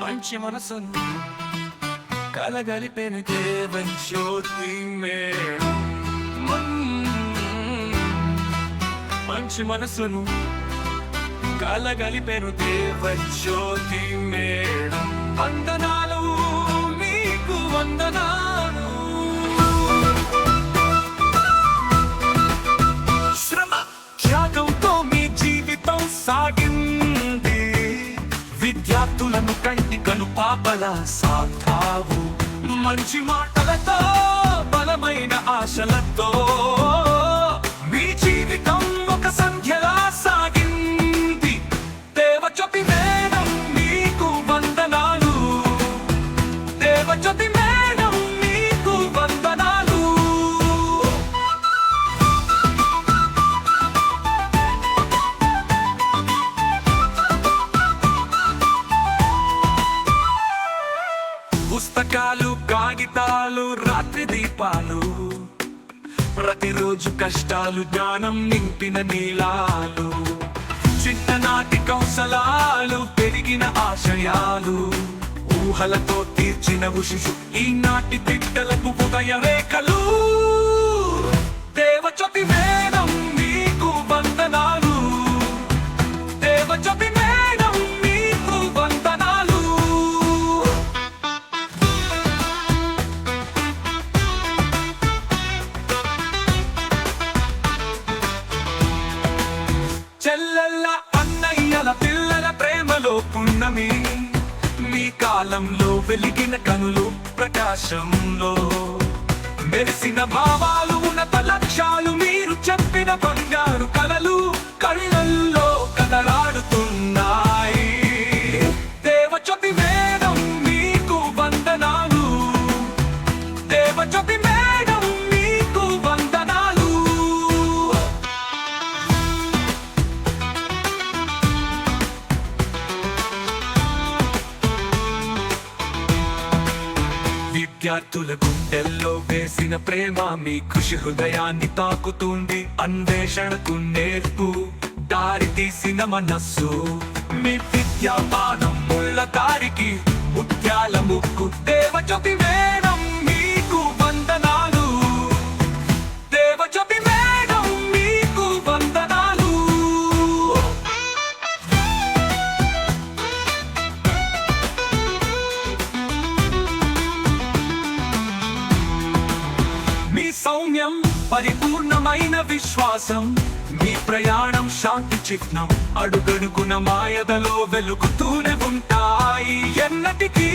మంచి మనసును కలగలిపెను దేవన్ జ్యోతి మేడం. మంచి మనసును కలగలిపెను దేవన్ జ్యోతి మేడం. వందనాలు మీకు వందనాలు. శ్రమ త్యాగంతో మీ జీవితం సాగింది. విద్యార్థులను కంటి కను పాపలా సాధావు. మంచి మాటలతో బలమైన ఆశలతో మీ జీవితం ఒక సంధ్యలా సాగింది. దేవజ్యోతి మేడం మీకు వందనాలు. దేవజ్యోతి మేడం మీకు వందనాలు. పుస్తకాలు, కాగితాలు, రాత్రి దీపాలు, ప్రతిరోజు కష్టాలు, జ్ఞానం నింపిన నీలాలు. చిన్ననాటి కౌశలాలు, పెరిగిన ఆశయాలు, ఊహలతో తీర్చిన ఉషిషు ఈనాటి బిడ్డలకు ఉదయ రేఖలు. దేవజ్యోతి మేడం మీకు వందనాలు. దేవజ్యోతి మేడం మీకు వందనాలు. చెల్లెళ్ళ అన్నయ్యల పిల్లల ప్రేమలో పున్నమి. మీ కాలంలో వెలిగిన కనులు ప్రకాశంలో మెరిసిన భావాలు, ఉన్నత లక్ష్యాలు, మీరు చెప్పిన బంగారు కలలు కళ్ళల్లో కదలాడుతున్నాయి. దేవజ్యోతి మేడం మీకు వందనాలు. దేవజ్యోతి మేడం మీకు వందనాలు. విద్యార్థుల గుండెల్లో వేసిన ప్రేమ మీ కృషి హృదయాన్ని తాకుతుంది. అన్వేషణకు నేర్పు దారి తీసిన మనస్సు. మీ విద్యాపానం ముళ్ళ దారికి ముత్యాల ముక్కు. దేవజ్యోతి మేడం మీకు వందనాలు. దేవజ్యోతి మేడం మీకు వందనాలు. మీ సౌమ్యం పరిపూర్ణమైన విశ్వాసం. మీ ప్రయాణం శాంతి చిహ్నం. అడుగడుగున మాయదలో వెలుగుతూనే ఉంటాయి ఎన్నటికీ.